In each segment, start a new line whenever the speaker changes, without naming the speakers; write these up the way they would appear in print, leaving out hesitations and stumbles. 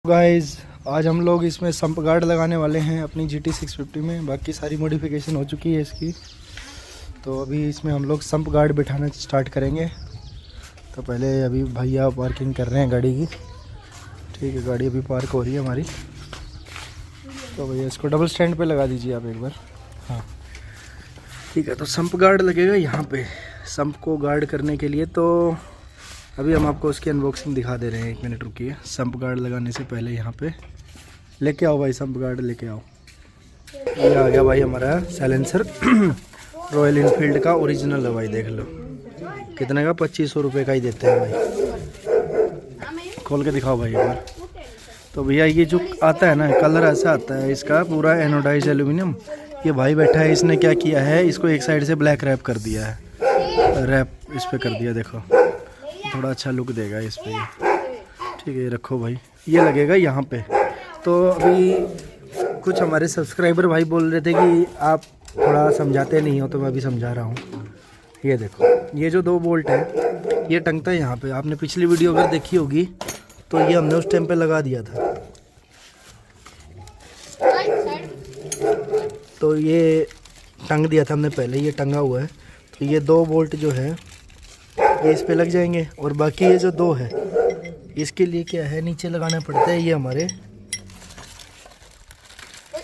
Guys आज हम लोग इसमें संप गार्ड लगाने वाले हैं अपनी GT 650 में। बाकी सारी मॉडिफिकेशन हो चुकी है इसकी, तो अभी इसमें हम लोग संप गार्ड बिठाना स्टार्ट करेंगे। तो पहले अभी भैया पार्किंग कर रहे हैं गाड़ी की। ठीक है, गाड़ी अभी पार्क हो रही है हमारी। तो भैया इसको डबल स्टैंड पे लगा दीजिए आप एक बार। हाँ ठीक है, तो संप गार्ड लगेगा यहाँ पे संप को गार्ड करने के लिए। तो अभी हम आपको उसकी अनबॉक्सिंग दिखा दे रहे हैं। 1 मिनट रुकिए। संप गार्ड लगाने से पहले यहाँ पे लेके आओ भाई, संप गार्ड लेके आओ। ये आ गया भाई हमारा साइलेंसर रॉयल इनफील्ड का ओरिजिनल है भाई, देख लो कितने का, 2500 रुपये का ही देते हैं भाई। खोल के दिखाओ भाई एक बार। तो भैया ये जो आता है ना कलर ऐसा आता है इसका, पूरा एनोडाइज एल्यूमिनियम। ये भाई बैठा है, इसने क्या किया है, इसको एक साइड से ब्लैक रैप कर दिया है, रैप इस पर कर दिया। देखो थोड़ा अच्छा लुक देगा इस पे। ठीक है, ये रखो भाई, ये लगेगा यहाँ पे। तो अभी कुछ हमारे सब्सक्राइबर भाई बोल रहे थे कि आप थोड़ा समझाते नहीं हो, तो मैं अभी समझा रहा हूँ। ये देखो, ये जो 2 बोल्ट है ये टंगता है यहाँ पे। आपने पिछली वीडियो अगर देखी होगी तो ये हमने उस टाइम पे लगा दिया था। तो ये टंग दिया था हमने पहले, ये टंगा हुआ है। तो ये 2 बोल्ट जो है ये इस पे लग जाएंगे, और बाकी ये जो 2 है इसके लिए क्या है, नीचे लगाना पड़ता है। ये हमारे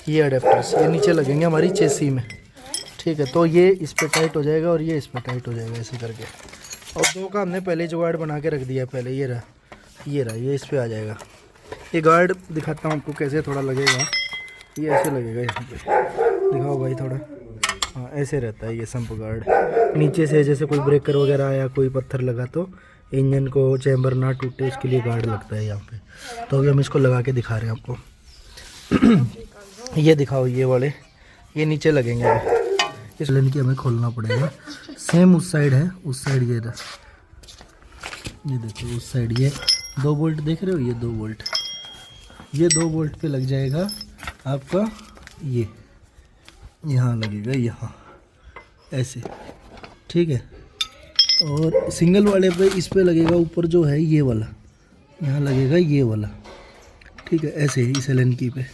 ये अडेप्टर्स ये नीचे लगेंगे हमारी चेसी में। ठीक है, तो ये इस पे टाइट हो जाएगा और ये इस पे टाइट हो जाएगा ऐसे करके। और 2 का हमने पहले जुगाड़ बना के रख दिया पहले। ये रहा, ये इस पे आ जाएगा। ये गार्ड दिखाता हूँ आपको कैसे थोड़ा लगेगा। ये ऐसे लगेगा यहाँ पे, दिखाओ भाई थोड़ा। हाँ ऐसे रहता है ये संप गार्ड। नीचे से जैसे कोई ब्रेकर वगैरह आया, कोई पत्थर लगा तो इंजन को चैम्बर ना टूटे, उसके लिए गार्ड लगता है यहाँ पे। तो अभी हम इसको लगा के दिखा रहे हैं आपको। ये दिखाओ, ये वाले ये नीचे लगेंगे। इस लाइन की हमें खोलना पड़ेगा। सेम उस साइड है, उस साइड ये रहा, ये देखो उस साइड। ये 2 बोल्ट देख रहे हो, ये 2 बोल्ट, ये 2 बोल्ट पे लग जाएगा आपका। ये यहाँ लगेगा, यहाँ ऐसे। ठीक है, और सिंगल वाले पे इस पे लगेगा ऊपर जो है ये वाला, यहाँ लगेगा ये वाला। ठीक है, ऐसे ही इस एलन की पे।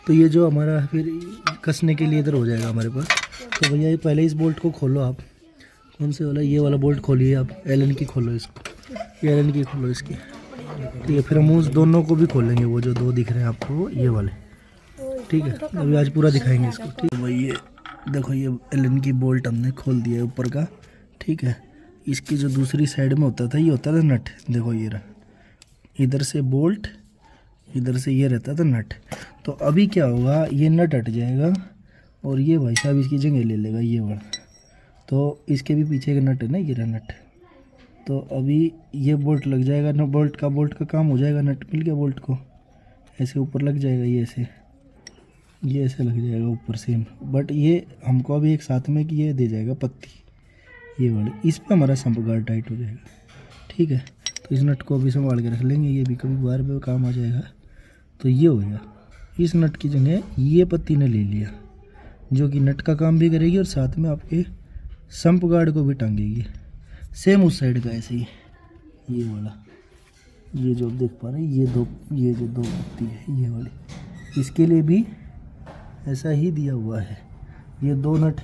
तो ये जो हमारा फिर कसने के लिए इधर हो जाएगा हमारे पास। तो भैया ये पहले इस बोल्ट को खोलो आप। कौन से वाला, ये वाला बोल्ट खोलिए आप। एलन की खोलो इसको, ये एलन की खोलो इसकी। ठीक है, फिर हम उस दोनों को भी खोलेंगे, वो जो 2 दिख रहे हैं आपको ये वाले। ठीक है, अभी आज पूरा दिखाएंगे इसको। ठीक है भाई, ये देखो ये एलन की बोल्ट हमने खोल दिया है ऊपर का। ठीक है, इसकी जो दूसरी साइड में होता था ये होता था नट। देखो ये रहा, इधर से बोल्ट, इधर से ये रहता था नट। तो अभी क्या होगा, ये नट हट जाएगा और ये भाई साहब इसकी जगह ले लेगा ये वाला। तो इसके भी पीछे का नट है ना, ये रहा नट। तो अभी ये बोल्ट लग जाएगा ना, बोल्ट का काम हो जाएगा। नट मिल गया बोल्ट को, ऐसे ऊपर लग जाएगा। ये ऐसे लग जाएगा ऊपर सेम। बट ये हमको अभी एक साथ में कि ये दे जाएगा पत्ती, ये वाली। इस पर हमारा संप गार्ड टाइट हो जाएगा। ठीक है, तो इस नट को अभी संभाल के रख लेंगे, ये भी कभी बार पे काम आ जाएगा। तो ये हो गया, इस नट की जगह ये पत्ती ने ले लिया, जो कि नट का काम भी करेगी और साथ में आपके संप गार्ड को भी टांगेगी। सेम उस साइड का ऐसे ही ये वाला, ये जो देख पा रहे हैं ये जो 2 पत्ती है ये वाली, इसके लिए भी ऐसा ही दिया हुआ है। ये 2 नट,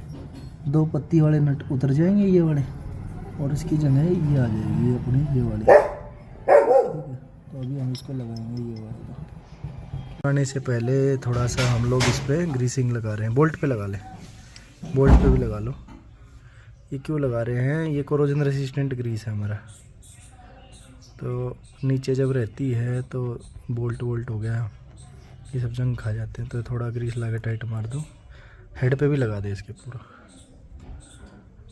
2 पत्ती वाले नट उतर जाएंगे ये वाले, और इसकी जगह ये आ जाएगी ये अपनी ये वाली। ठीक है, तो अभी हम इसको लगाएंगे ये वाला। लगाने से पहले थोड़ा सा हम लोग इस पर ग्रीसिंग लगा रहे हैं। बोल्ट पे लगा लें, बोल्ट पे भी लगा लो। ये क्यों लगा रहे हैं, ये कोरोजन रेसिस्टेंट ग्रीस है हमारा। तो नीचे जब रहती है तो बोल्ट हो गया, ये सब जंग खा जाते हैं। तो थोड़ा ग्रीस लगा के टाइट मार दो। हेड पे भी लगा दे इसके पूरा,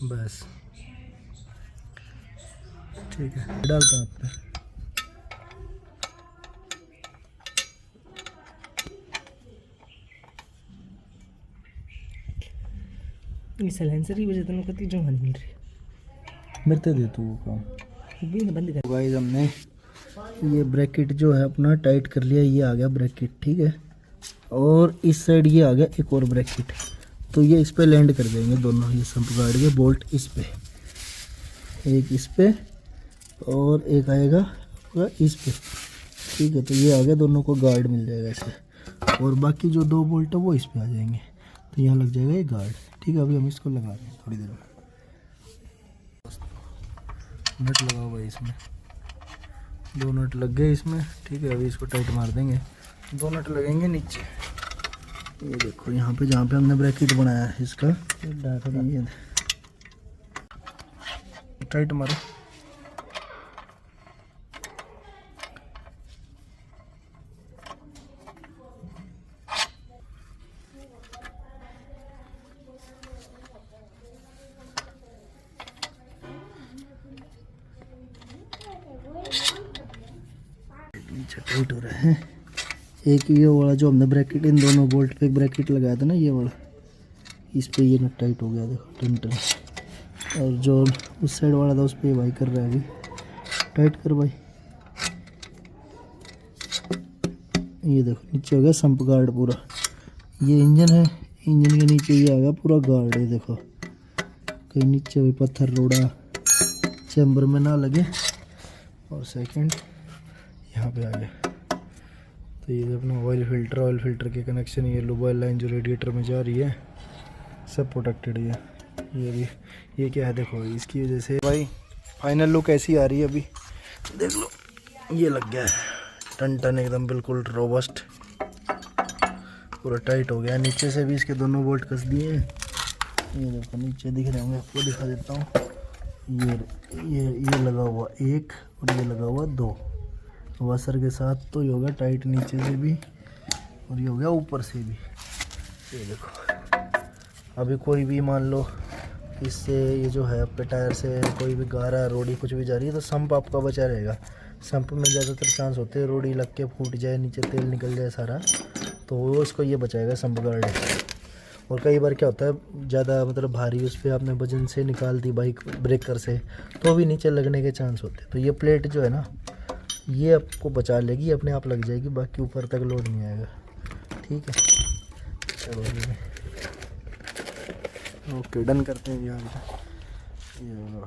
बस। ठीक है, डालता हूँ आप पे।
ये साइलेंसर की वजह से कति जो मिल रही
मेरे तो दे तू वो काम
भी ना बंद कर।
गाइस हमने ये ब्रैकेट जो है अपना टाइट कर लिया। ये आ गया ब्रैकेट, ठीक है, और इस साइड ये आ गया एक और ब्रैकेट। तो ये इस पे लैंड कर देंगे दोनों, ये संप गार्ड के बोल्ट इस पे, एक इस पे और एक आएगा इस पे। ठीक है, तो ये आ गया, दोनों को गार्ड मिल जाएगा इससे। और बाकी जो 2 बोल्ट है वो इस पे आ जाएंगे, तो यहाँ लग जाएगा ये गार्ड। ठीक है, अभी हम इसको लगा रहे हैं थोड़ी देर में। नट लगा हुआ है इसमें, 2 नट लग गए इसमें। ठीक है, अभी इसको टाइट मार देंगे। 2 नट लगेंगे नीचे, ये देखो यहाँ पे जहाँ पे हमने ब्रैकेट बनाया है इसका, ये टाइट मारो। नीचे टाइट हो रहा है। एक ये वाला जो हमने ब्रैकेट इन दोनों बोल्ट पे ब्रैकेट लगाया था ना, ये वाला, इस पे ये नट टाइट हो गया, देखो टन टन। और जो उस साइड वाला था उस पे भाई कर रहा है, अभी टाइट कर भाई। ये देखो नीचे हो गया संप गार्ड पूरा। ये इंजन है, इंजन के नीचे ये आ गया पूरा गार्ड है, देखो कहीं नीचे भी पत्थर रोड़ा चैम्बर में ना लगे। और सेकंड यहाँ पे आ गया, तो ये अपना ऑयल फिल्टर के कनेक्शन, ये लूब ऑयल लाइन जो रेडिएटर में जा रही है सब प्रोटेक्टेड है। ये भी, ये क्या है देखो, इसकी वजह से भाई फाइनल लुक ऐसी आ रही है। अभी देख लो, ये लग गया है टन टन एकदम बिल्कुल रोबस्ट, पूरा टाइट हो गया। नीचे से भी इसके दोनों बोल्ट कस दिए हैं, ये देखो नीचे दिख रहे होंगे, आपको दिखा देता हूँ। ये लगा हुआ 1 और ये लगा हुआ 2 वाशर के साथ, तो ये होगा टाइट नीचे से भी और ये हो गया ऊपर से भी। ये देखो, अभी कोई भी मान लो इससे ये जो है आपके टायर से कोई भी गारा रोड़ी कुछ भी जा रही है, तो संप आपका बचा रहेगा। संप में ज़्यादातर चांस होते हैं रोड़ी लग के फूट जाए, नीचे तेल निकल जाए सारा, तो वो इसको ये बचाएगा संप गार्ड। और कई बार क्या होता है, ज़्यादा मतलब भारी उस पर आपने वजन से निकाल दी बाइक ब्रेकर से, तो भी नीचे लगने के चांस होते हैं। तो ये प्लेट जो है ना, ये आपको बचा लेगी, अपने आप लग जाएगी, बाकी ऊपर तक लोड नहीं आएगा। ठीक है, चलो ओके डन करते हैं यार। ये